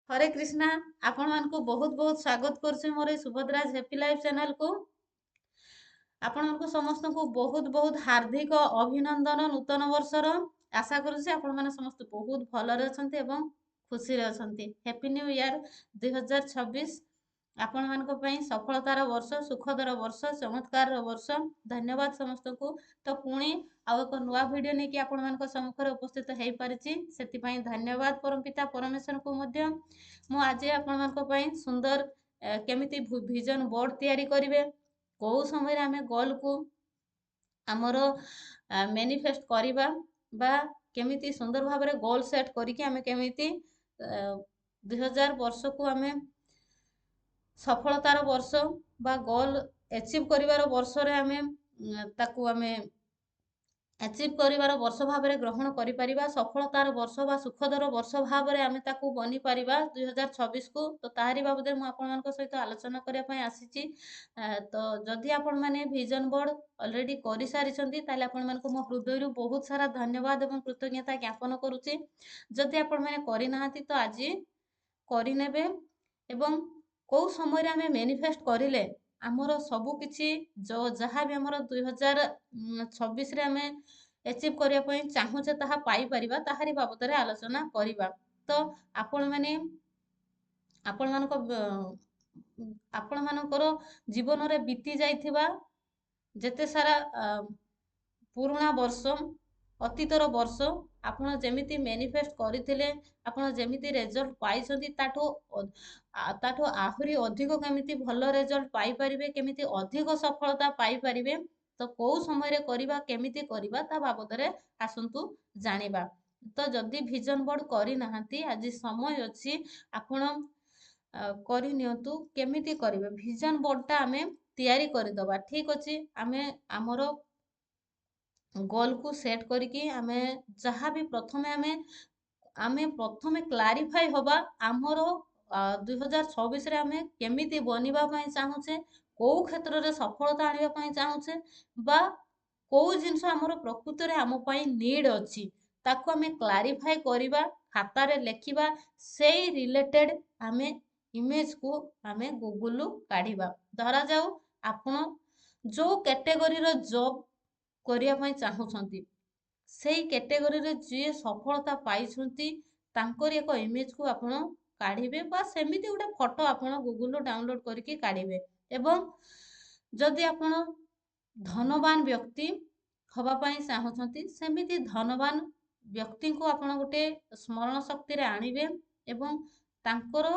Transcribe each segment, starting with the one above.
हरे कृष्णा। आपण मानकु बहुत बहुत स्वागत करछु मोर ए सुभद्राज हैप्पी लाइफ चैनल को। आपण मानकु समस्त को बहुत बहुत हार्दिक अभिनंदन नूतन वर्षर। आशा करूछि आपण माने समस्त बहुत भलरे अछंती एवं खुशी रे अछंती। हैप्पी न्यू ईयर 2026 आपण मानक पई सफलतार वर्ष, सुखदर वर्ष, चमत्कार वर्ष। धन्यवाद समस्त को। तो पुणी आउ एक नुआ वीडियो नै कि आपण मानक सम्मुखरे उपस्थित हेई परिछि, सेति पई धन्यवाद परमपिता परमेश्वर को मध्य। मु आज आपण मानक पई सुंदर केमिति विजन बोर्ड तैयारी करिवे, को समय आमे गोल को आमर मैनिफेस्ट करिबा बा केमिति सुंदर भाबरे गोल सेट करिकि आमे केमिति 2000 वर्ष को आमे सफलतार वर्ष बा गोल अचीव करिवार वर्ष रे आमे ताकू आमे अचीव करिवार वर्ष भाबरे ग्रहण करि परिबा। सफलतार वर्ष बा सुखदर वर्ष भाबरे आमे ताकू बनि परिबा 2026 को। तो ताहारी बाबदे मु आपण मानक सहित आलोचना करिया पई आसीची। तो जदि आपण माने विजन बोर्ड ऑलरेडी करि सारिछंती ताले आपण मानक मो हृदयरु बहुत सारा धन्यवाद एवं कृतज्ञता ज्ञापन करूची। जदि आपण माने करि नाहांती तो आजि करि नेबे एवं को समय रे आमे मैनिफेस्ट करिले आमर सब किछि जो जहा भी आमर 2026 रे आमे अचीव करिया पई चाहूचे ताहा पाई परिबा, ताहारी बाबतरे आलोचना करिबा। तो आपण माने आपण मानक आपण मानकर जीवन रे बीती जाइथिबा जेते सारा पुरुणा वर्ष, अतीतर वर्ष आपण जेमिति मैनिफेस्ट करिथिले, आपण जेमिति रिजल्ट पाइछंती ताठो आहुरी अधिक केमिति भलो रिजल्ट पाई परिबे, केमिति अधिक सफलता पाई परिबे। तो को समय रे करिबा, केमिति करिबा ता बाबतरे आसंतु जानिबा। तो जदि विजन बोर्ड करि नाहांती आज समय अछि, आपण करि नियंतु केमिति करिवे। विजन बोर्ड ता आमे तैयारी करि दबा, ठीक अछि। आमे हमरो गोल को सेट करिकि आमे जहा भी प्रथमे आमे प्रथमे क्लारिफाई होबा आमर 2026 रे आमे केमिति बनिबा पई चाहूचे, को क्षेत्र रे सफलता आनिबा पई चाहूचे बा को जिंस आमर प्रकृति रे आम पई नीड अछि ताको आमे क्लारिफाई करिबा, खाता रे लेखिबा। सेई रिलेटेड आमे इमेज को आमे गूगल रु काढिबा। धरा जाऊ आपण जो कैटेगरी रो जॉब करिया पई चाहूछंती, सेई कैटेगरी रे जे सफलता पाइछंती तांकर एक इमेज को आपण काढिबे बा सेमिति उडे फोटो आपण गूगल रु डाउनलोड करिकि काढिबे। एवं जदि आपण धनवान व्यक्ति हवा पई चाहूछंती, सेमिति धनवान व्यक्ति को आपण गोटे स्मरण शक्ति रे आनिबे एवं तांकर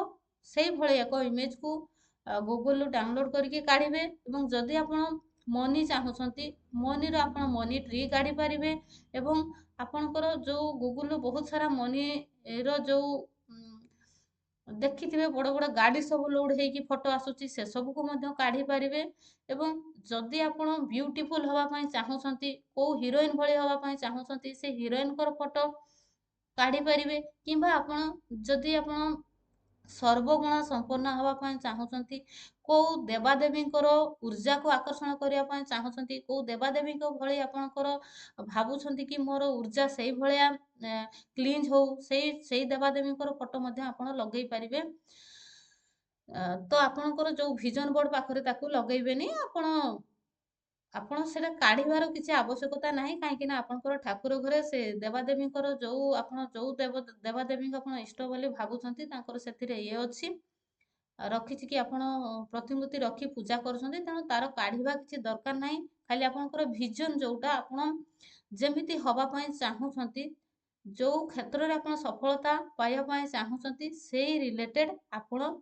सेई भଳି एक इमेज को गूगल रु डाउनलोड करिकि काढिबे। एवं जदि आपण मनी चाहूछंती, मनी रो आपण मनी ट्री काढी परिबे एवं आपणकर जो गूगल रु बहुत सारा मनी रो जो देखिथिबे बड़ बड़ गाड़ी सब लोड हेकी फोटो आसुची, से सब को मध्य काढी परिबे। एवं जदि आपण ब्यूटीफुल हवा पई चाहूछंती, को हीरोइन भଳି हवा पई चाहूछंती, से हीरोइन कर फोटो काढी परिबे। किंबा आपण जदि आपण सर्वगुण संपन्न हवा पई चाहूछंती, को देवादेवी ऊर्जा को आकर्षण करिया पई चाहूछंती, को देवादेवी भଳି आपणकर भाबुछंती कि मोर ऊर्जा सेई भଳିया क्लीन हो, सेई देवादेवी फोटो मध्य आपण लगेई परिबे। तो आपणकर जो विजन बोर्ड पाखरे ताकू लगेइबेनी, आपण सेटा काढिबार किछि आवश्यकता नाही। काहेकि ना आपणकर ठाकुर घरे से देवादेवींकर जो आपण जो देवादेवी आपण इष्ट बोली भाबुछंती तांकर सेथिरे ये अछि रखिछि कि आपण प्रतिमूर्ति रखी पूजा करूछंती, तेणु तार काढिबा किछि दरकार नाही। खाली आपणकर विजन जोटा आपण जेमिति हवा पई चाहूछंती, जो क्षेत्र रे आपण सफलता पाइबा पई चाहूछंती, सेई रिलेटेड आपण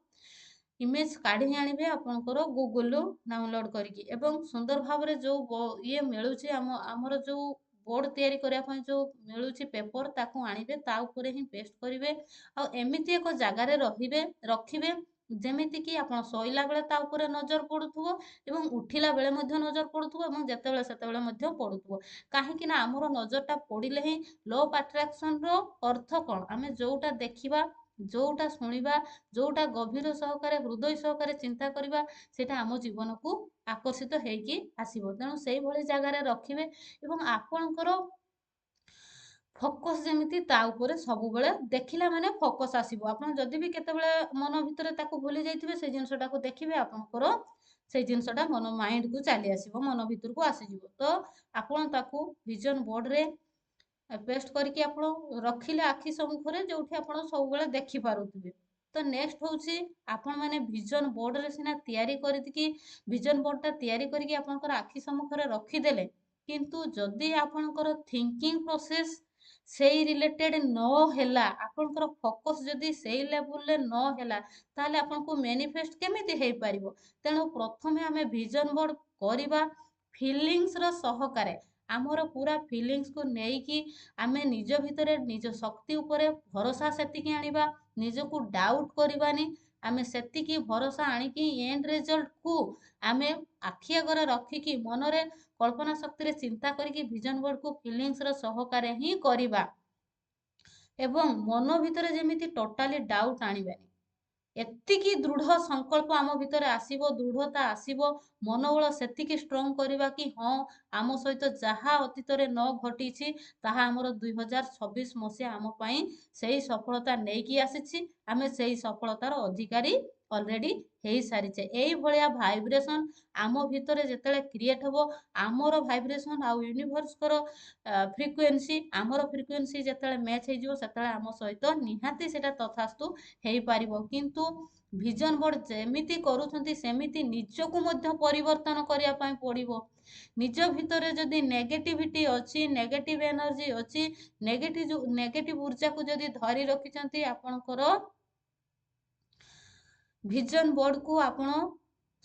इमेज काढी आनिबे आपणकर गूगल रु डाउनलोड करिकि। एवं सुंदर भाबरे जो ये मिलुछि हमर जो बोर्ड तैयारी करिया पई जो मिलुछि पेपर, ताकू आनिबे, ता ऊपर ही पेस्ट करिवे। आ एमिति एक जगह रे रखिबे जेमिति कि आपण सोइला बेले ता ऊपर नजर पडुथुबो एवं उठिला बेले मध्य नजर पडुथुबो एवं जेतेबेले सेतेबेले मध्य पडुथुबो। काहेकि ना हमर नजरटा पडिले ही लॉ ऑफ अट्रैक्शन रो अर्थ कोन, आमे जोटा देखिबा, जोटा सुनिबा, जोटा गभीर सहकारे हृदय सहकारे चिंता करिबा, सेटा आम जीवन को आकर्षित हेकी आसीबो। तेणु सेई भଳି ଜାଗାରେ ରଖିବେ। ଏବଂ ଆପଣଙ୍କର ଫୋକସ୍ ଯେମିତି ତା ଉପରେ ସବୁବେଳେ ଦେଖିଲା ମାନେ ଫୋକସ୍ ଆସିବ। ଆପଣ ଯଦି ବି କେତେବେଳେ ମନ ଭିତରେ ତାକୁ ଭୁଲି ଯାଇଥିବେ ସେଇ ଜିନିଷଟାକୁ ଦେଖିବେ ଆପଣଙ୍କର ସେଇ ଜିନିଷଟା ମାଇଣ୍ଡକୁ ଚାଲି ଆସିବ, ମନ ଭିତରକୁ ଆସିଯିବ। ତ ଆପଣ ତାକୁ ଭିଜନ ବୋର୍ଡରେ ପେଷ୍ଟ କରିକି ଆପଣ ରଖିଲେ ଆଖି ସମ୍ମୁଖରେ ଯୋଉଠି ଆପଣ ସବୁବେଳେ ଦେଖିପାରୁଥିବେ। ତ ନେକ୍ସଟ ହଉଛି ଆପଣମାନେ ଭିଜନ ବୋର୍ଡରେ ସିନା ତିଆରି କରିକି ଭିଜନ ବୋର୍ଡଟା ତିଆରି କରିକି ଆପଣଙ୍କର ଆଖି ସମ୍ମୁଖରେ ରଖିଦେଲେ, କିନ୍ତୁ ଯଦି ଆପଣଙ୍କର ଥିଙ୍କିଂ ପ୍ରୋସେସ ସେଇ ରିଲେଟେଡ ନ ହେଲା, ଆପଣଙ୍କର ଫୋକସ ଯଦି ସେଇ ଲେବୁଲରେ ନ ହେଲା, ତାହେଲେ ଆପଣଙ୍କୁ ମ୍ୟାନିଫେଷ୍ଟ କେମିତି ହେଇପାରିବ? ତେଣୁ ପ୍ରଥମେ ଆମେ ଭିଜନ ବୋର୍ଡ କରିବା ଫିଲିଙ୍ଗସର ସହକାରେ, ଆମର ପୁରା ଫିଲିଙ୍ଗସକୁ ନେଇକି ଆମେ ନିଜ ଭିତରେ ନିଜ ଶକ୍ତି ଉପରେ ଭରସା ସେତିକି ଆଣିବା, ନିଜକୁ ଡାଉଟ କରିବାନି। ଆମେ ସେତିକି ଭରସା ଆଣିକି ଏଣ୍ଡ ରେଜଲ୍ଟକୁ ଆମେ ଆଖି ଆଗରେ ରଖିକି ମନରେ କଳ୍ପନା ଶକ୍ତିରେ ଚିନ୍ତା କରିକି ଭିଜନ ବୋର୍ଡକୁ ଫିଲିଙ୍ଗସର ସହକାରେ ହିଁ କରିବା। ଏବଂ ମନ ଭିତରେ ଯେମିତି ଟୋଟାଲି ଡାଉଟ ଆଣିବାନି। ଏତିକି ଦୃଢ ସଂକଳ୍ପ ଆମ ଭିତରେ ଆସିବ, ଦୃଢତା ଆସିବ, ମନୋବଳ ସେତିକି ଷ୍ଟ୍ରଙ୍ଗ କରିବା କି ହଁ, ଆମ ସହିତ ଯାହା ଅତୀତରେ ନ ଘଟିଛି ତାହା ଆମର 2026 ମସିହା ଆମ ପାଇଁ ସେଇ ସଫଳତା ନେଇକି ଆସିଛି। ଆମେ ସେଇ ସଫଳତାର ଅଧିକାରୀ ଅଲରେଡି ହେଇସାରିଛେ। ଏଇଭଳିଆ ଭାଇବ୍ରେସନ ଆମ ଭିତରେ ଯେତେବେଳେ କ୍ରିଏଟ ହବ, ଆମର ଭାଇବ୍ରେସନ ଆଉ ୟୁନିଭର୍ସଙ୍କର ଫ୍ରିକ୍ୱେନ୍ସି, ଆମର ଫ୍ରିକ୍ୱେନ୍ସି ଯେତେବେଳେ ମ୍ୟାଚ୍ ହେଇଯିବ, ସେତେବେଳେ ଆମ ସହିତ ନିହାତି ସେଟା ତଥାସ୍ତୁ ହେଇପାରିବ। କିନ୍ତୁ ଭିଜନ ବୋର୍ଡ ଯେମିତି କରୁଛନ୍ତି ସେମିତି ନିଜକୁ ମଧ୍ୟ ପରିବର୍ତ୍ତନ କରିବା ପାଇଁ ପଡିବ। ନିଜ ଭିତରେ ଯଦି ନେଗେଟିଭିଟି ଅଛି, ନେଗେଟିଭ ଏନର୍ଜି ଅଛି, ନେଗେଟିଭ ଉର୍ଜାକୁ ଯଦି ଧରି ରଖିଛନ୍ତି, ଆପଣଙ୍କର ଭିଜନ ବୋର୍ଡକୁ ଆପଣ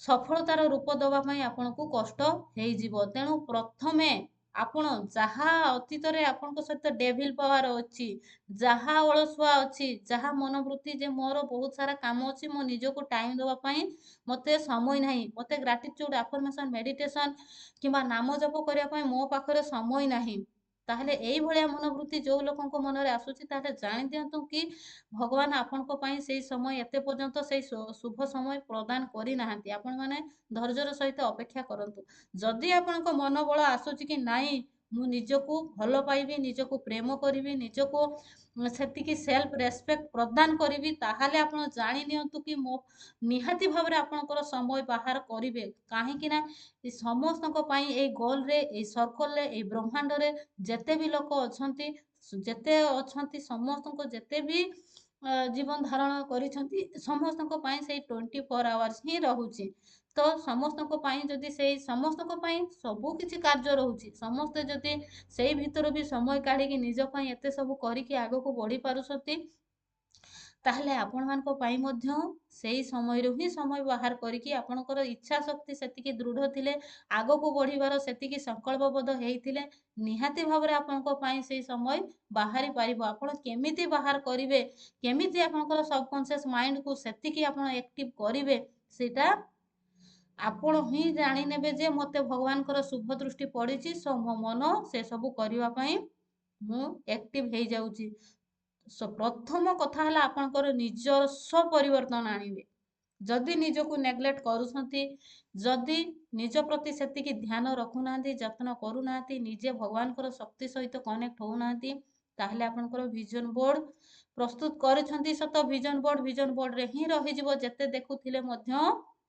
ସଫଳତାର ରୂପ ଦେବା ପାଇଁ ଆପଣଙ୍କୁ କଷ୍ଟ ହେଇଯିବ। ତେଣୁ ପ୍ରଥମେ ଆପଣ ଯାହା ଅତୀତରେ ଆପଣଙ୍କ ସହିତ ଡେଭିଲ ପାୱାର ଅଛି, ଯାହା ଅଳସୁଆ ଅଛି, ଯାହା ମନୋବୃତ୍ତି ଯେ ମୋର ବହୁତ ସାରା କାମ ଅଛି, ମୋ ନିଜକୁ ଟାଇମ ଦେବା ପାଇଁ ମୋତେ ସମୟ ନାହିଁ, ମୋତେ ଗ୍ରାଟିଚ୍ୟୁଡ ଆଫର୍ମେସନ ମେଡିଟେସନ କିମ୍ବା ନାମ ଜପ କରିବା ପାଇଁ ମୋ ପାଖରେ ସମୟ ନାହିଁ, ତାହେଲେ ଏଇଭଳିଆ ମନୋବୃତ୍ତି ଯୋଉ ଲୋକଙ୍କ ମନରେ ଆସୁଛି, ତାହେଲେ ଜାଣି ଦିଅନ୍ତୁ କି ଭଗବାନ ଆପଣଙ୍କ ପାଇଁ ସେଇ ସମୟ ଏତେ ପର୍ଯ୍ୟନ୍ତ ସେଇ ଶୁଭ ସମୟ ପ୍ରଦାନ କରିନାହାନ୍ତି। ଆପଣମାନେ ଧୈର୍ଯ୍ୟର ସହିତ ଅପେକ୍ଷା କରନ୍ତୁ। ଯଦି ଆପଣଙ୍କ ମନୋବଳ ଆସୁଛି କି ନାଇଁ, ମୁଁ ନିଜକୁ ଭଲ ପାଇବି, ନିଜକୁ ପ୍ରେମ କରିବି, ନିଜକୁ ସେତିକି ସେଲ୍ଫ ରେସପେକ୍ଟ ପ୍ରଦାନ କରିବି, ତାହେଲେ ଆପଣ ଜାଣି ନିଅନ୍ତୁ କି ମୋ ନିହାତି ଭାବରେ ଆପଣଙ୍କର ସମୟ ବାହାର କରିବେ। କାହିଁକି ନା ଏ ସମସ୍ତଙ୍କ ପାଇଁ ଏଇ ଗୋଲରେ, ଏଇ ସର୍କଲରେ, ଏଇ ବ୍ରହ୍ମାଣ୍ଡରେ ଯେତେ ବି ଲୋକ ଅଛନ୍ତି, ସମସ୍ତଙ୍କୁ ଯେତେ ବି ଜୀବନ ଧାରଣ କରିଛନ୍ତି, ସମସ୍ତଙ୍କ ପାଇଁ ସେଇ 24 ଆୱାର୍ସ ହିଁ ରହୁଛି। ତ ସମସ୍ତଙ୍କ ପାଇଁ ଯଦି ସେଇ ସମସ୍ତଙ୍କ ପାଇଁ ସବୁ କିଛି କାର୍ଯ୍ୟ ରହୁଛି, ସମସ୍ତେ ଯଦି ସେଇ ଭିତରୁ ବି ସମୟ କାଢିକି ନିଜ ପାଇଁ ଏତେ ସବୁ କରିକି ଆଗକୁ ବଢି ପାରୁଛନ୍ତି, ତାହେଲେ ଆପଣମାନଙ୍କ ପାଇଁ ମଧ୍ୟ ସେଇ ସମୟରୁ ହିଁ ସମୟ ବାହାର କରିକି ଆପଣଙ୍କର ଇଚ୍ଛା ଶକ୍ତି ସେତିକି ଦୃଢ ଥିଲେ, ଆଗକୁ ବଢିବାର ସେତିକି ସଂକଳ୍ପବଦ୍ଧ ହେଇଥିଲେ, ନିହାତି ଭାବରେ ଆପଣଙ୍କ ପାଇଁ ସେଇ ସମୟ ବାହାରି ପାରିବ। ଆପଣ କେମିତି ବାହାର କରିବେ, କେମିତି ଆପଣଙ୍କର ସବକନସିୟସ୍ ମାଇଣ୍ଡକୁ ସେତିକି ଆପଣ ଆକ୍ଟିଭ କରିବେ, ସେଇଟା ଆପଣ ହିଁ ଜାଣିନେବେ ଯେ ମୋତେ ଭଗବାନଙ୍କର ଶୁଭ ଦୃଷ୍ଟି ପଡ଼ିଛି, ମୋ ମନ ସେ ସବୁ କରିବା ପାଇଁ ମୁଁ ଆକ୍ଟିଭ ହେଇଯାଉଛି। ପ୍ରଥମ କଥା ହେଲା ଆପଣଙ୍କର ନିଜସ୍ୱ ପରିବର୍ତ୍ତନ ଆଣିବେ। ଯଦି ନିଜକୁ ନେଗଲେକ୍ଟ କରୁଛନ୍ତି, ଯଦି ନିଜ ପ୍ରତି ସେତିକି ଧ୍ୟାନ ରଖୁନାହାନ୍ତି, ଯତ୍ନ କରୁନାହାନ୍ତି, ନିଜେ ଭଗବାନଙ୍କର ଶକ୍ତି ସହିତ କନେକ୍ଟ ହଉନାହାନ୍ତି, ତାହେଲେ ଆପଣଙ୍କର ଭିଜନ ବୋର୍ଡ ପ୍ରସ୍ତୁତ କରିଛନ୍ତି ସତ, ଭିଜନ ବୋର୍ଡରେ ହିଁ ରହିଯିବ। ଯେତେ ଦେଖୁଥିଲେ ମଧ୍ୟ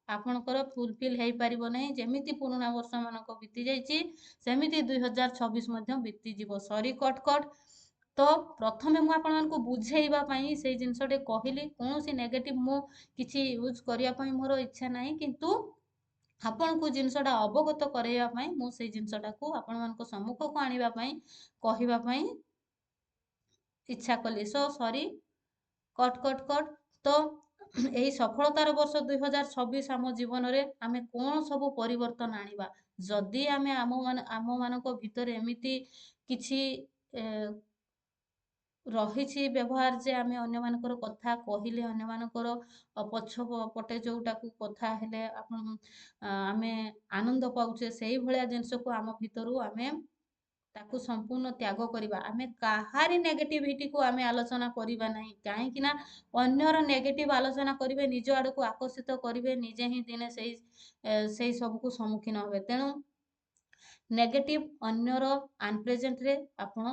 ଆପଣଙ୍କର ଫୁଲଫିଲ୍ ହେଇପାରିବ ନାହିଁ। ଯେମିତି ପୁରୁଣା ବର୍ଷ ମାନଙ୍କ ବିତି ଯାଇଛି, ସେମିତି 2026 ମଧ୍ୟ ବିତିଯିବ। ସରି କଟ୍। ତ ପ୍ରଥମେ ମୁଁ ଆପଣମାନଙ୍କୁ ବୁଝେଇବା ପାଇଁ ସେଇ ଜିନିଷଟି କହିଲି। କୌଣସି ନେଗେଟିଭ ମୁଁ କିଛି ୟୁଜ୍ କରିବା ପାଇଁ ମୋର ଇଚ୍ଛା ନାହିଁ, କିନ୍ତୁ ଆପଣଙ୍କୁ ଜିନିଷଟା ଅବଗତ କରାଇବା ପାଇଁ ମୁଁ ସେଇ ଜିନିଷଟାକୁ ଆପଣମାନଙ୍କ ସମ୍ମୁଖକୁ ଆଣିବା ପାଇଁ, କହିବା ପାଇଁ ଇଚ୍ଛା କଲି। ସରି କଟ୍। ତ ଏଇ ସଫଳତାର ବର୍ଷ 2026 ଆମ ଜୀବନରେ ଆମେ କଣ ସବୁ ପରିବର୍ତ୍ତନ ଆଣିବା? ଯଦି ଆମେ ଆମମାନଙ୍କ ଭିତରେ ଏମିତି କିଛି ରହିଛି ବ୍ୟବହାର ଯେ ଆମେ ଅନ୍ୟମାନଙ୍କର କଥା କହିଲେ, ଅନ୍ୟମାନଙ୍କର ପଛ ପଟେ ଯୋଉଟାକୁ କଥା ହେଲେ ଆମେ ଆନନ୍ଦ ପାଉଛେ, ସେଇଭଳିଆ ଜିନିଷକୁ ଆମ ଭିତରୁ ଆମେ ତାକୁ ସମ୍ପୂର୍ଣ୍ଣ ତ୍ୟାଗ କରିବା। ଆମେ କାହାରି ନେଗେଟିଭିଟିକୁ ଆମେ ଆଲୋଚନା କରିବା ନାହିଁ। କାହିଁକି ନା ଅନ୍ୟର ନେଗେଟିଭ ଆଲୋଚନା କରିବେ, ନିଜ ଆଡକୁ ଆକର୍ଷିତ କରିବେ, ନିଜେ ହିଁ ଦିନେ ସେଇ ସବୁକୁ ସମ୍ମୁଖୀନ ହେବେ। ତେଣୁ ନେଗେଟିଭ ଅନ୍ୟର ଅନପ୍ରେଜେଣ୍ଟରେ ଆପଣ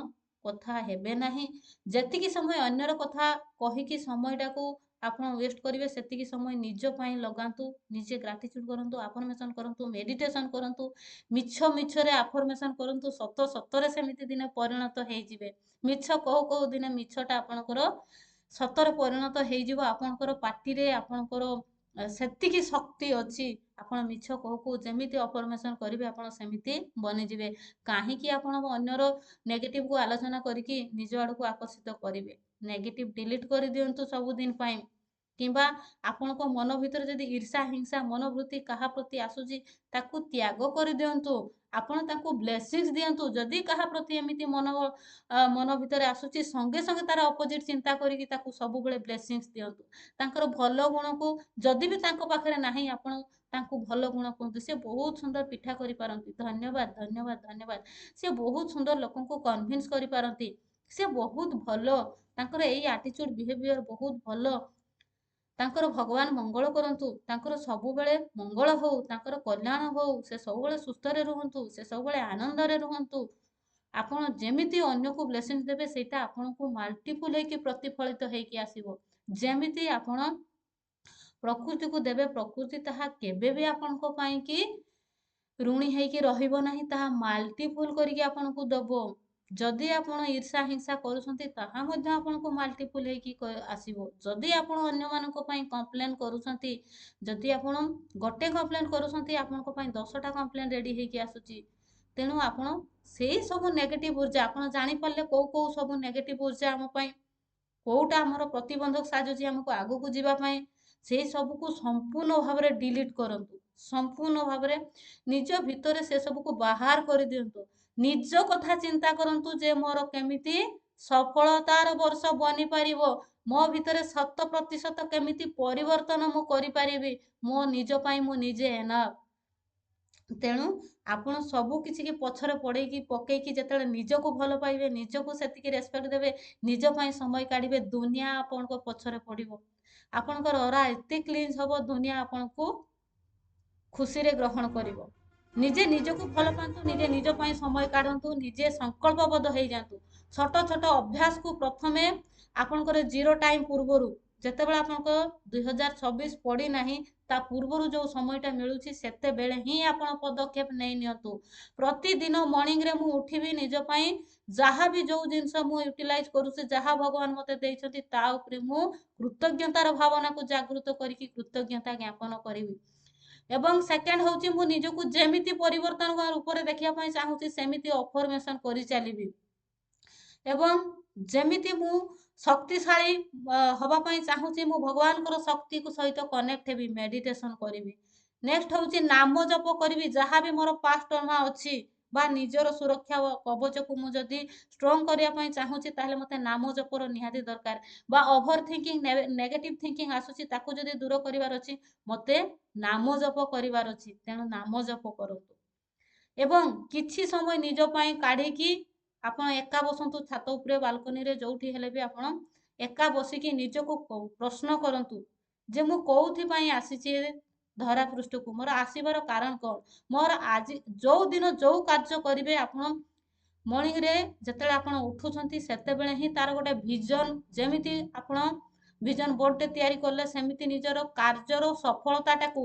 କଥା ହେବେ ନାହିଁ। ଯେତିକି ସମୟ ଅନ୍ୟର କଥା କହିକି ସମୟଟାକୁ ଆପଣ ୱେଷ୍ଟ କରିବେ, ସେତିକି ସମୟ ନିଜ ପାଇଁ ଲଗାନ୍ତୁ। ନିଜେ ଗ୍ରାଟିଚ୍ୟୁଡ୍ କରନ୍ତୁ, ଆଫର୍ମେସନ୍ କରନ୍ତୁ, ମେଡିଟେସନ୍ କରନ୍ତୁ, ମିଛରେ ଆଫର୍ମେସନ୍ କରନ୍ତୁ। ସତରେ ସେମିତି ଦିନେ ପରିଣତ ହେଇଯିବେ। ମିଛ କହୁ ଦିନେ ମିଛଟା ଆପଣଙ୍କର ସତରେ ପରିଣତ ହେଇଯିବ। ଆପଣଙ୍କର ପାଟିରେ ଆପଣଙ୍କର ସେତିକି ଶକ୍ତି ଅଛି। ଆପଣ ମିଛ କହୁ ଯେମିତି ଆଫର୍ମେସନ୍ କରିବେ, ଆପଣ ସେମିତି ବନିଯିବେ। କାହିଁକି ଆପଣ ଅନ୍ୟର ନେଗେଟିଭକୁ ଆଲୋଚନା କରିକି ନିଜ ଆଡ଼କୁ ଆକର୍ଷିତ କରିବେ? ନେଗେଟିଭ ଡିଲିଟ୍ କରିଦିଅନ୍ତୁ ସବୁଦିନ ପାଇଁ। କିମ୍ବା ଆପଣଙ୍କ ମନ ଭିତରେ ଯଦି ଈର୍ଷା ହିଂସା ମନୋବୃତ୍ତି କାହା ପ୍ରତି ଆସୁଛି, ତାକୁ ତ୍ୟାଗ କରିଦିଅନ୍ତୁ। ଆପଣ ତାଙ୍କୁ ବ୍ଲେସିଂସ୍ ଦିଅନ୍ତୁ। ଯଦି କାହା ପ୍ରତି ଏମିତି ମନ ଭିତରେ ଆସୁଛି, ସଙ୍ଗେ ସଙ୍ଗେ ତାର ଅପୋଜିଟ୍ ଚିନ୍ତା କରିକି ତାକୁ ସବୁବେଳେ ବ୍ଲେସିଂସ୍ ଦିଅନ୍ତୁ। ତାଙ୍କର ଭଲ ଗୁଣକୁ, ଯଦି ବି ତାଙ୍କ ପାଖରେ ନାହିଁ, ଆପଣ ତାଙ୍କୁ ଭଲ ଗୁଣ କୁହନ୍ତୁ। ସେ ବହୁତ ସୁନ୍ଦର ପିଠା କରିପାରନ୍ତି। ଧନ୍ୟବାଦ, ଧନ୍ୟବାଦ, ଧନ୍ୟବାଦ। ସେ ବହୁତ ସୁନ୍ଦର ଲୋକଙ୍କୁ କନଭିନ୍ସ କରିପାରନ୍ତି। ସେ ବହୁତ ଭଲ, ତାଙ୍କର ଏଇ ଆଟିଚ୍ୟୁଡ୍ ବିହେଭିୟର ବହୁତ ଭଲ। ତାଙ୍କର ଭଗବାନ ମଙ୍ଗଳ କରନ୍ତୁ, ତାଙ୍କର ସବୁବେଳେ ମଙ୍ଗଳ ହଉ, ତାଙ୍କର କଲ୍ୟାଣ ହଉ, ସେ ସବୁବେଳେ ସୁସ୍ଥରେ ରୁହନ୍ତୁ, ସେ ସବୁବେଳେ ଆନନ୍ଦରେ ରୁହନ୍ତୁ। ଆପଣ ଯେମିତି ଅନ୍ୟକୁ ବ୍ଲେସିଂ ଦେବେ, ସେଇଟା ଆପଣଙ୍କୁ ମାଲ୍ଟିପୁଲ ହେଇକି ପ୍ରତିଫଳିତ ହେଇକି ଆସିବ। ଯେମିତି ଆପଣ ପ୍ରକୃତିକୁ ଦେବେ, ପ୍ରକୃତି ତାହା କେବେ ବି ଆପଣଙ୍କ ପାଇଁ କି ଋଣୀ ହେଇକି ରହିବ ନାହିଁ, ତାହା ମାଲ୍ଟିପୁଲ କରିକି ଆପଣଙ୍କୁ ଦବ। ଯଦି ଆପଣ ଈର୍ଷା ହିଂସା କରୁଛନ୍ତି, ତାହା ମଧ୍ୟ ଆପଣଙ୍କୁ ମାଲ୍ଟିପୁଲ ହେଇକି ଆସିବ। ଯଦି ଆପଣ ଅନ୍ୟମାନଙ୍କ ପାଇଁ କମ୍ପ୍ଲେନ୍ କରୁଛନ୍ତି, ଯଦି ଆପଣ ଗୋଟେ କମ୍ପ୍ଲେନ୍ କରୁଛନ୍ତି, ଆପଣଙ୍କ ପାଇଁ 10ଟା କମ୍ପ୍ଲେନ୍ ରେଡି ହେଇକି ଆସୁଛି। ତେଣୁ ଆପଣ ସେଇ ସବୁ ନେଗେଟିଭ ଉର୍ଜା, ଆପଣ ଜାଣିପାରିଲେ କୋଉ ସବୁ ନେଗେଟିଭ ଉର୍ଜା ଆମ ପାଇଁ, କୋଉଟା ଆମର ପ୍ରତିବନ୍ଧକ ସାଜୁଛି ଆମକୁ ଆଗକୁ ଯିବା ପାଇଁ, ସେଇ ସବୁକୁ ସମ୍ପୂର୍ଣ୍ଣ ଭାବରେ ଡିଲିଟ୍ କରନ୍ତୁ। ସମ୍ପୂର୍ଣ୍ଣ ଭାବରେ ନିଜ ଭିତରେ ସେ ସବୁକୁ ବାହାର କରିଦିଅନ୍ତୁ। ନିଜ କଥା ଚିନ୍ତା କରନ୍ତୁ ଯେ ମୋର କେମିତି ସଫଳତାର ବର୍ଷ ବନିପାରିବ, ମୋ ଭିତରେ 100% କେମିତି ପରିବର୍ତ୍ତନ ମୁଁ କରିପାରିବି, ମୋ ନିଜ ପାଇଁ ମୁଁ ନିଜେ ଏନାଫ୍। ତେଣୁ ଆପଣ ସବୁ କିଛିକି ପଛରେ ପକେଇକି ଯେତେବେଳେ ନିଜକୁ ଭଲ ପାଇବେ, ନିଜକୁ ସେତିକି ରେସପେକ୍ଟ ଦେବେ, ନିଜ ପାଇଁ ସମୟ କାଢିବେ, ଦୁନିଆ ଆପଣଙ୍କ ପଛରେ ପଡିବ। ଆପଣଙ୍କର ଅରା ଏତେ କ୍ଲିନ୍ ହବ, ଦୁନିଆ ଆପଣଙ୍କୁ ଖୁସିରେ ଗ୍ରହଣ କରିବ। ନିଜେ ନିଜକୁ ଭଲ ପାଆନ୍ତୁ, ନିଜେ ନିଜ ପାଇଁ ସମୟ କାଢନ୍ତୁ, ନିଜେ ସଂକଳ୍ପବଦ୍ଧ ହେଇଯାଆନ୍ତୁ। ଛୋଟ ଛୋଟ ଅଭ୍ୟାସକୁ ପ୍ରଥମେ ଆପଣଙ୍କର 0 ଟାଇମ୍ ପୂର୍ବରୁ, ଯେତେବେଳେ ଆପଣଙ୍କ 2026 ପଡ଼ିନାହିଁ, ତା ପୂର୍ବରୁ ଯୋଉ ସମୟଟା ମିଳୁଛି, ସେତେବେଳେ ହିଁ ଆପଣ ପଦକ୍ଷେପ ନେଇ ନିଅନ୍ତୁ। ପ୍ରତିଦିନ ମର୍ଣ୍ଣିଂରେ ମୁଁ ଉଠିବି, ନିଜ ପାଇଁ ଯାହା ବି ଯୋଉ ଜିନିଷ ମୁଁ ୟୁଟିଲାଇଜ କରୁଛି, ଯାହା ଭଗବାନ ମତେ ଦେଇଛନ୍ତି, ତା ଉପରେ ମୁଁ କୃତଜ୍ଞତାର ଭାବନାକୁ ଜାଗୃତ କରିକି କୃତଜ୍ଞତା ଜ୍ଞାପନ କରିବି। ଏବଂ ସେକେଣ୍ଡ ହଉଛି, ମୁଁ ନିଜକୁ ଯେମିତି ପରିବର୍ତ୍ତନ ରୂପରେ ଦେଖିବା ପାଇଁ ଚାହୁଁଛି, ସେମିତି ଅଫର୍ମେସନ କରି ଚାଲିବି। ଏବଂ ଯେମିତି ମୁଁ ଶକ୍ତିଶାଳୀ ହବା ପାଇଁ ଚାହୁଁଛି, ମୁଁ ଭଗବାନଙ୍କର ଶକ୍ତି ସହିତ କନେକ୍ଟ ହେବି, ମେଡିଟେସନ କରିବି। ନେକ୍ସଟ ହଉଛି ନାମ ଜପ କରିବି। ଯାହା ବି ମୋର ପାଷ୍ଟ କର୍ମ ଅଛି ବା ନିଜର ସୁରକ୍ଷା କବଚକୁ ମୁଁ ଯଦି ଷ୍ଟ୍ରଙ୍ଗ କରିବା ପାଇଁ ଚାହୁଁଛି, ତାହେଲେ ମତେ ନାମ ଜପର ନିହାତି ଦରକାର। ବା ଓଭର ଥିଙ୍କିଂ, ନେଗେଟିଭ ଥିଙ୍କିଂ ଆସୁଛି, ତାକୁ ଯଦି ଦୂର କରିବାର ଅଛି, ମତେ ନାମ ଜପ କରିବାର ଅଛି। ତେଣୁ ନାମ ଜପ କରନ୍ତୁ। ଏବଂ କିଛି ସମୟ ନିଜ ପାଇଁ କାଢିକି ଆପଣ ଏକା ବସନ୍ତୁ, ଛାତ ଉପରେ, ବାଲକୋନିରେ, ଯୋଉଠି ହେଲେ ବି ଆପଣ ଏକା ବସିକି ନିଜକୁ ପ୍ରଶ୍ନ କରନ୍ତୁ ଯେ ମୁଁ କୋଉଥିପାଇଁ ଆସିଛି ଧରା ପୃଷ୍ଠକୁ, ମୋର ଆସିବାର କାରଣ କଣ। ମୋର ଆଜି ଯୋଉ ଦିନ ଯୋଉ କାର୍ଯ୍ୟ କରିବେ, ଆପଣ ମର୍ଣ୍ଣିଂରେ ଯେତେବେଳେ ଆପଣ ଉଠୁଛନ୍ତି, ସେତେବେଳେ ହିଁ ତାର ଗୋଟେ ଭିଜନ, ଯେମିତି ଆପଣ ଭିଜନ ବୋର୍ଡଟେ ତିଆରି କଲେ, ସେମିତି ନିଜର କାର୍ଯ୍ୟର ସଫଳତାଟାକୁ,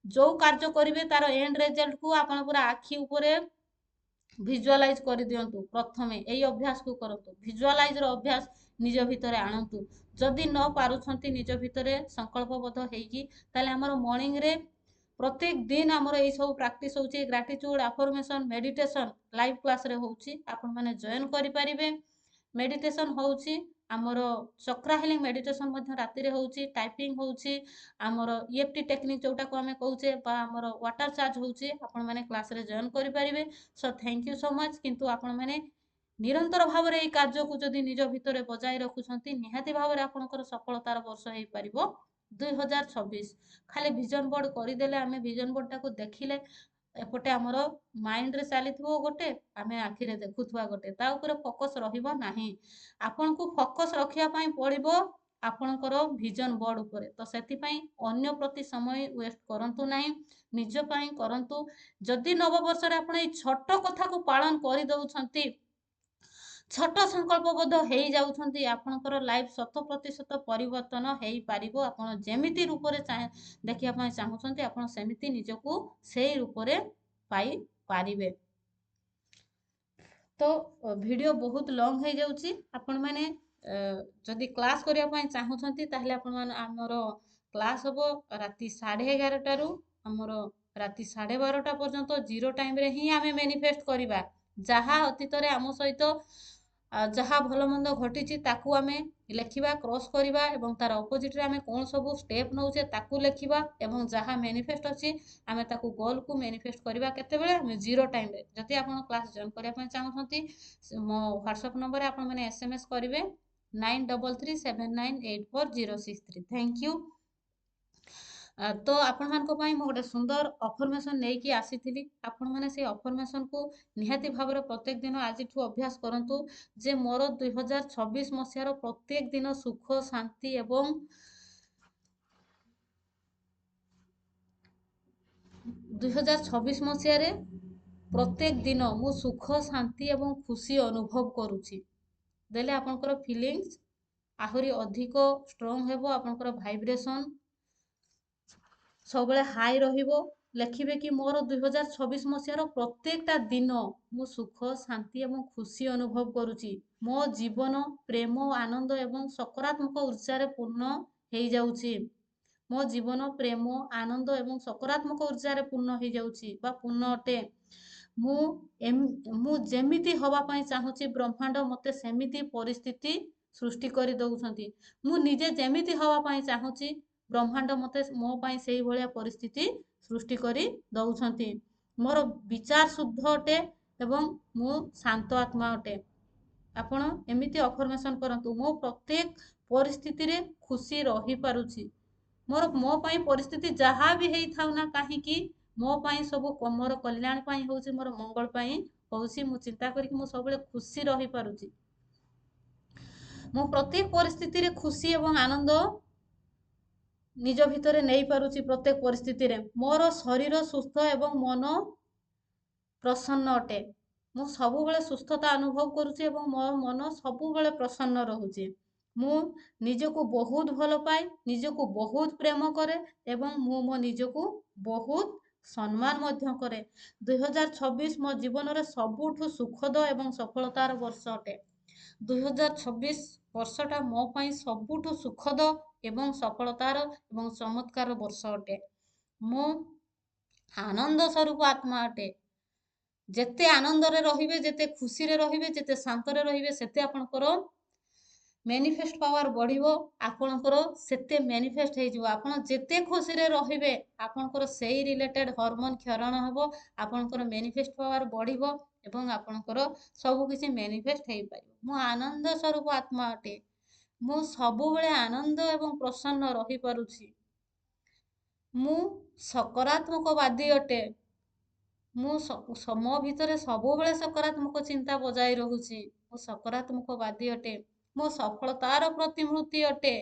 ଯୋଉ କାର୍ଯ୍ୟ କରିବେ ତାର ଏଣ୍ଡ ରେଜଲ୍ଟକୁ ଆପଣ ପୁରା ଆଖି ଉପରେ ଭିଜୁଆଲାଇଜ କରିଦିଅନ୍ତୁ। ପ୍ରଥମେ ଏଇ ଅଭ୍ୟାସକୁ କରନ୍ତୁ, ଭିଜୁଆଲାଇଜର ଅଭ୍ୟାସ ନିଜ ଭିତରେ ଆଣନ୍ତୁ। ଯଦି ନ ପାରୁଛନ୍ତି ନିଜ ଭିତରେ ସଂକଳ୍ପବଦ୍ଧ ହେଇକି, ତାହେଲେ ଆମର ମର୍ଣ୍ଣିଂରେ ପ୍ରତ୍ୟେକ ଦିନ ଆମର ଏଇ ସବୁ ପ୍ରାକ୍ଟିସ ହଉଛି। ଗ୍ରାଟିଚ୍ୟୁଡ, ଆଫର୍ମେସନ, ମେଡିଟେସନ ଲାଇଭ କ୍ଲାସରେ ହଉଛି, ଆପଣ ମାନେ ଜଏନ କରିପାରିବେ। ମେଡିଟେସନ ହଉଛି ଆମର ଚକ୍ରା ହିଲିଂ ମେଡିଟେସନ ମଧ୍ୟ ରାତିରେ ହଉଛି, ଟାଇପିଂ ହଉଛି, ଆମର EFT ଟେକ୍ନିକ ଯୋଉଟାକୁ ଆମେ କହୁଛେ, ବା ଆମର ୱାଟର ଚାର୍ଜ ହଉଛି। ଆପଣ ମାନେ କ୍ଲାସରେ ଜଏନ କରିପାରିବେ। So thank you so much. କିନ୍ତୁ ଆପଣ ମାନେ ନିରନ୍ତର ଭାବରେ ଏଇ କାର୍ଯ୍ୟକୁ ଯଦି ନିଜ ଭିତରେ ବଜାଇ ରଖୁଛନ୍ତି, ନିହାତି ଭାବରେ ଆପଣଙ୍କର ସଫଳତାର ବର୍ଷ ହେଇପାରିବ 2026। ଖାଲି ଭିଜନ ବୋର୍ଡ କରିଦେଲେ, ଆମେ ଭିଜନ ବୋର୍ଡଟାକୁ ଦେଖିଲେ, ଏପଟେ ଆମର ମାଇଣ୍ଡରେ ଚାଲିଥିବ ଗୋଟେ, ଆମେ ଆଖିରେ ଦେଖୁଥିବା ଗୋଟେ, ତା ଉପରେ ଫୋକସ ରହିବ ନାହିଁ। ଆପଣଙ୍କୁ ଫୋକସ ରଖିବା ପାଇଁ ପଡିବ ଆପଣଙ୍କର ଭିଜନ ବୋର୍ଡ ଉପରେ। ତ ସେଥିପାଇଁ ଅନ୍ୟ ପ୍ରତି ସମୟ ୱେଷ୍ଟ କରନ୍ତୁ ନାହିଁ, ନିଜ ପାଇଁ କରନ୍ତୁ। ଯଦି ନବବର୍ଷରେ ଆପଣ ଏଇ ଛୋଟ କଥାକୁ ପାଳନ କରିଦଉଛନ୍ତି, ଛୋଟ ସଂକଳ୍ପବଦ୍ଧ ହେଇଯାଉଛନ୍ତି, ଆପଣଙ୍କର ଲାଇଫ୍ 100% ପରିବର୍ତ୍ତନ ହେଇପାରିବ। ଆପଣ ଯେମିତି ରୂପରେ ଦେଖିବା ପାଇଁ ଚାହୁଁଛନ୍ତି ଆପଣ ସେମିତି ନିଜକୁ ସେଇ ରୂପରେ ପାଇପାରିବେ। ତ ଭିଡ଼ିଓ ବହୁତ ଲଙ୍ଗ ହେଇଯାଉଛି। ଆପଣମାନେ ଯଦି କ୍ଲାସ୍ କରିବା ପାଇଁ ଚାହୁଁଛନ୍ତି ତାହେଲେ ଆପଣମାନେ ଆମର କ୍ଲାସ୍ ହେବ ରାତି 11:30ଟାରୁ ଆମର ରାତି 12:30 ପର୍ଯ୍ୟନ୍ତ। ଜିରୋ ଟାଇମ୍ରେ ହିଁ ଆମେ ମ୍ୟାନିଫେଷ୍ଟ କରିବା। ଯାହା ଅତୀତରେ ଆମ ସହିତ ଯାହା ଭଲ ମନ୍ଦ ଘଟିଛି ତାକୁ ଆମେ ଲେଖିବା, କ୍ରସ୍ କରିବା ଏବଂ ତାର ଅପୋଜିଟ୍ରେ ଆମେ କ'ଣ ସବୁ ଷ୍ଟେପ୍ ନେଉଛେ ତାକୁ ଲେଖିବା ଏବଂ ଯାହା ମ୍ୟାନିଫେଷ୍ଟ ଅଛି ଆମେ ତାକୁ ଗୋଲ୍କୁ ମ୍ୟାନିଫେଷ୍ଟ କରିବା। କେତେବେଳେ? ଆମେ ଜିରୋ ଟାଇମ୍ରେ। ଯଦି ଆପଣ କ୍ଲାସ୍ ଜଏନ୍ କରିବା ପାଇଁ ଚାହୁଁଛନ୍ତି ମୋ ହ୍ୱାଟ୍ସଆପ୍ ନମ୍ବରରେ ଆପଣମାନେ SMS କରିବେ 9337984063। Thank you. ତ ଆପଣମାନଙ୍କ ପାଇଁ ମୁଁ ଗୋଟେ ସୁନ୍ଦର ଅଫର୍ମେସନ୍ ନେଇକି ଆସିଥିଲି। ଆପଣମାନେ ସେଇ ଅଫର୍ମେସନ୍କୁ ନିହାତି ଭାବରେ ପ୍ରତ୍ୟେକ ଦିନ ଆଜିଠୁ ଅଭ୍ୟାସ କରନ୍ତୁ ଯେ ମୋର 2026 ମସିହାର ପ୍ରତ୍ୟେକ ଦିନ ସୁଖ, ଶାନ୍ତି ଏବଂ 2026 ମସିହାରେ ପ୍ରତ୍ୟେକ ଦିନ ମୁଁ ସୁଖ, ଶାନ୍ତି ଏବଂ ଖୁସି ଅନୁଭବ କରୁଛି। ଦେଲେ ଆପଣଙ୍କର ଫିଲିଙ୍ଗସ୍ ଆହୁରି ଅଧିକ ଷ୍ଟ୍ରଙ୍ଗ ହେବ। ଆପଣଙ୍କର ଭାଇବ୍ରେସନ୍ ସବୁବେଳେ ହାଇ ରହିବ। ଲେଖିବେ କି ମୋର 2026 ମସିହାର ପ୍ରତ୍ୟେକଟା ଦିନ ମୁଁ ସୁଖ, ଶାନ୍ତି ଏବଂ ଖୁସି ଅନୁଭବ କରୁଛି। ମୋ ଜୀବନ ପ୍ରେମ, ଆନନ୍ଦ ଏବଂ ସକାରାତ୍ମକ ଉର୍ଜାରେ ପୂର୍ଣ୍ଣ ହେଇଯାଉଛି। ମୋ ଜୀବନ ପ୍ରେମ, ଆନନ୍ଦ ଏବଂ ସକାରାତ୍ମକ ଉର୍ଜାରେ ପୂର୍ଣ୍ଣ ହେଇଯାଉଛି ବା ପୂର୍ଣ୍ଣ ଅଟେ। ମୁଁ ଯେମିତି ହବା ପାଇଁ ଚାହୁଁଛି ବ୍ରହ୍ମାଣ୍ଡ ମୋତେ ସେମିତି ପରିସ୍ଥିତି ସୃଷ୍ଟି କରି ଦଉଛନ୍ତି। ମୁଁ ନିଜେ ଯେମିତି ହବା ପାଇଁ ଚାହୁଁଛି ବ୍ରହ୍ମାଣ୍ଡ ମୋତେ ମୋ ପାଇଁ ସେଇଭଳିଆ ପରିସ୍ଥିତି ସୃଷ୍ଟି କରି ଦଉଛନ୍ତି। ମୋର ବିଚାର ଶୁଦ୍ଧ ଅଟେ ଏବଂ ମୁଁ ଶାନ୍ତ ଆତ୍ମା ଅଟେ। ଆପଣ ଏମିତି ଅଫର୍ମେସନ୍ କରନ୍ତୁ, ମୁଁ ପ୍ରତ୍ୟେକ ପରିସ୍ଥିତିରେ ଖୁସି ରହିପାରୁଛି। ମୋ ପାଇଁ ପରିସ୍ଥିତି ଯାହା ବି ହେଇଥାଉ ନା କାହିଁକି ମୋ ପାଇଁ ସବୁ ମୋର କଲ୍ୟାଣ ପାଇଁ ହେଉଛି, ମୋର ମଙ୍ଗଳ ପାଇଁ ହେଉଛି। ମୁଁ ଚିନ୍ତା କରିକି ମୁଁ ସବୁବେଳେ ଖୁସି ରହିପାରୁଛି। ମୁଁ ପ୍ରତ୍ୟେକ ପରିସ୍ଥିତିରେ ଖୁସି ଏବଂ ଆନନ୍ଦ ନିଜ ଭିତରେ ନେଇପାରୁଛି। ପ୍ରତ୍ୟେକ ପରିସ୍ଥିତିରେ ମୋର ଶରୀର ସୁସ୍ଥ ଏବଂ ମନ ପ୍ରସନ୍ନ ଅଟେ। ମୁଁ ସବୁବେଳେ ସୁସ୍ଥତା ଅନୁଭବ କରୁଛି ଏବଂ ମୋ ମନ ସବୁବେଳେ ପ୍ରସନ୍ନ ରହୁଛି। ମୁଁ ନିଜକୁ ବହୁତ ଭଲ ପାଏ, ନିଜକୁ ବହୁତ ପ୍ରେମ କରେ ଏବଂ ମୁଁ ମୋ ନିଜକୁ ବହୁତ ସମ୍ମାନ ମଧ୍ୟ କରେ। 2026 ମୋ ଜୀବନରେ ସବୁଠୁ ସୁଖଦ ଏବଂ ସଫଳତାର ବର୍ଷ ଅଟେ। 2026 ବର୍ଷଟା ମୋ ପାଇଁ ସବୁଠୁ ସୁଖଦ ଏବଂ ସଫଳତାର ଏବଂ ଚମତ୍କାର ବର୍ଷ ଅଟେ। ମୁଁ ଆନନ୍ଦ ସ୍ୱରୂପ ଆତ୍ମା ଅଟେ। ଯେତେ ଆନନ୍ଦରେ ରହିବେ, ଯେତେ ଖୁସିରେ ରହିବେ, ଯେତେ ଶାନ୍ତରେ ରହିବେ, ସେତେ ଆପଣଙ୍କର ମ୍ୟାନିଫେଷ୍ଟ ପାୱାର ବଢ଼ିବ। ଆପଣଙ୍କର ସେତେ ମ୍ୟାନିଫେଷ୍ଟ ହେଇଯିବ। ଆପଣ ଯେତେ ଖୁସିରେ ରହିବେ ଆପଣଙ୍କର ସେଇ ରିଲେଟେଡ୍ ହରମୋନ୍ କ୍ଷରଣ ହେବ। ଆପଣଙ୍କର ମ୍ୟାନିଫେଷ୍ଟ ପାୱାର ବଢ଼ିବ ଏବଂ ଆପଣଙ୍କର ସବୁ କିଛି ମ୍ୟାନିଫେଷ୍ଟ ହେଇପାରିବ। ମୁଁ ଆନନ୍ଦ ସ୍ୱରୂପ ଆତ୍ମା ଅଟେ। ମୁଁ ସବୁବେଳେ ଆନନ୍ଦ ଏବଂ ପ୍ରସନ୍ନ ରହିପାରୁଛି। ମୁଁ ସକାରାତ୍ମକବାଦୀ ଅଟେ। ମୋ ଭିତରେ ସବୁବେଳେ ସକାରାତ୍ମକ ଚିନ୍ତା ବଜାଇ ରହୁଛି। ମୁଁ ସକାରାତ୍ମକବାଦୀ ଅଟେ। ମୁଁ ସଫଳତାର ପ୍ରତିମୂର୍ତ୍ତି ଅଟେ।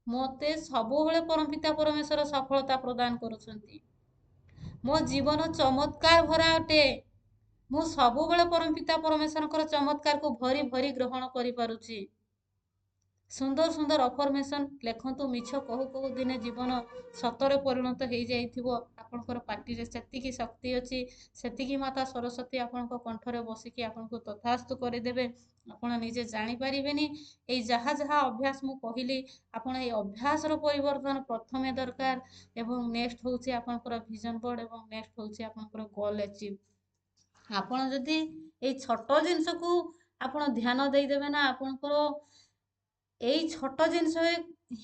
ମୋତେ ସବୁବେଳେ ପରମପିତା ପରମେଶ୍ୱର ସଫଳତା ପ୍ରଦାନ କରୁଛନ୍ତି। ମୋ ଜୀବନ ଚମତ୍କାର ଭରା ଅଟେ। ମୁଁ ସବୁବେଳେ ପରମପିତା ପରମେଶ୍ୱରଙ୍କର ଚମତ୍କାରକୁ ଭରି ଭରି ଗ୍ରହଣ କରିପାରୁଛି। ସୁନ୍ଦର ସୁନ୍ଦର ଅଫର୍ମେସନ୍ ଲେଖନ୍ତୁ। ମିଛ କହୁ କହୁ ଦିନେ ଜୀବନ ସତରେ ପରିଣତ ହେଇଯାଇଥିବ। ଆପଣଙ୍କର ପାଟିରେ ସେତିକି ଶକ୍ତି ଅଛି, ସେତିକି ମାତା ସରସ୍ୱତୀ ଆପଣଙ୍କ କଣ୍ଠରେ ବସିକି ଆପଣଙ୍କୁ ତଥାସ୍ତୁ କରିଦେବେ। ଆପଣ ନିଜେ ଜାଣିପାରିବେନି। ଏଇ ଯାହା ଯାହା ଅଭ୍ୟାସ ମୁଁ କହିଲି, ଆପଣ ଏଇ ଅଭ୍ୟାସର ପରିବର୍ତ୍ତନ ପ୍ରଥମେ ଦରକାର ଏବଂ ନେକ୍ସଟ ହେଉଛି ଆପଣଙ୍କର ଭିଜନ ବୋର୍ଡ଼ ଏବଂ ନେକ୍ସଟ ହେଉଛି ଆପଣଙ୍କର ଗୋଲ୍ ଆଚିଭ୍। ଆପଣ ଯଦି ଏଇ ଛୋଟ ଜିନିଷକୁ ଆପଣ ଧ୍ୟାନ ଦେଇଦେବେ ନା, ଆପଣଙ୍କର ଏଇ ଛୋଟ ଜିନିଷ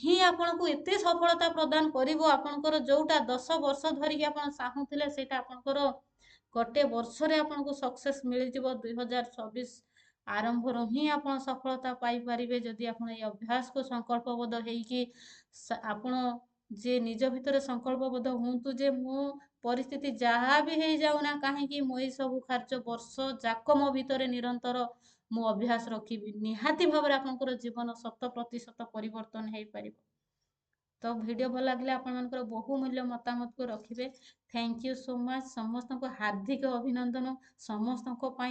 ହିଁ ଆପଣଙ୍କୁ ଏତେ ସଫଳତା ପ୍ରଦାନ କରିବ। ଆପଣଙ୍କର ଯୋଉଟା 10 ବର୍ଷ ଧରିକି ଆପଣ ଚାହୁଁଥିଲେ ସେଇଟା ଆପଣଙ୍କର ଗୋଟେ ବର୍ଷରେ ଆପଣଙ୍କୁ ସକ୍ସେସ୍ ମିଳିଯିବ। 2026 ଆରମ୍ଭରୁ ହିଁ ଆପଣ ସଫଳତା ପାଇପାରିବେ ଯଦି ଆପଣ ଏଇ ଅଭ୍ୟାସକୁ ସଂକଳ୍ପବଦ୍ଧ ହେଇକି ଆପଣ ଯେ ନିଜ ଭିତରେ ସଂକଳ୍ପବଦ୍ଧ ହୁଅନ୍ତୁ ଯେ ମୁଁ ପରିସ୍ଥିତି ଯାହା ବି ହେଇଯାଉ ନା କାହିଁକି ମୁଁ ଏଇ ସବୁ କାର୍ଯ୍ୟ ବର୍ଷ ଯାକ ମୋ ଭିତରେ ନିରନ୍ତର ମୁଁ ଅଭ୍ୟାସ ରଖିବି। ନିହାତି ଭାବରେ ଆପଣଙ୍କର ଜୀବନ 100% ପରିବର୍ତ୍ତନ ହେଇପାରିବ। तो वीडियो भल लगे आपंकर बहुमूल्य मतामत को रखिए। Thank you so much. समस्त को हार्दिक अभिनंदन। समस्त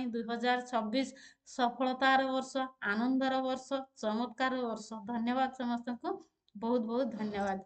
2026 सफलतार वर्ष, आनंदर वर्ष, चमत्कार वर्ष। धन्यवाद समस्त को, बहुत बहुत धन्यवाद।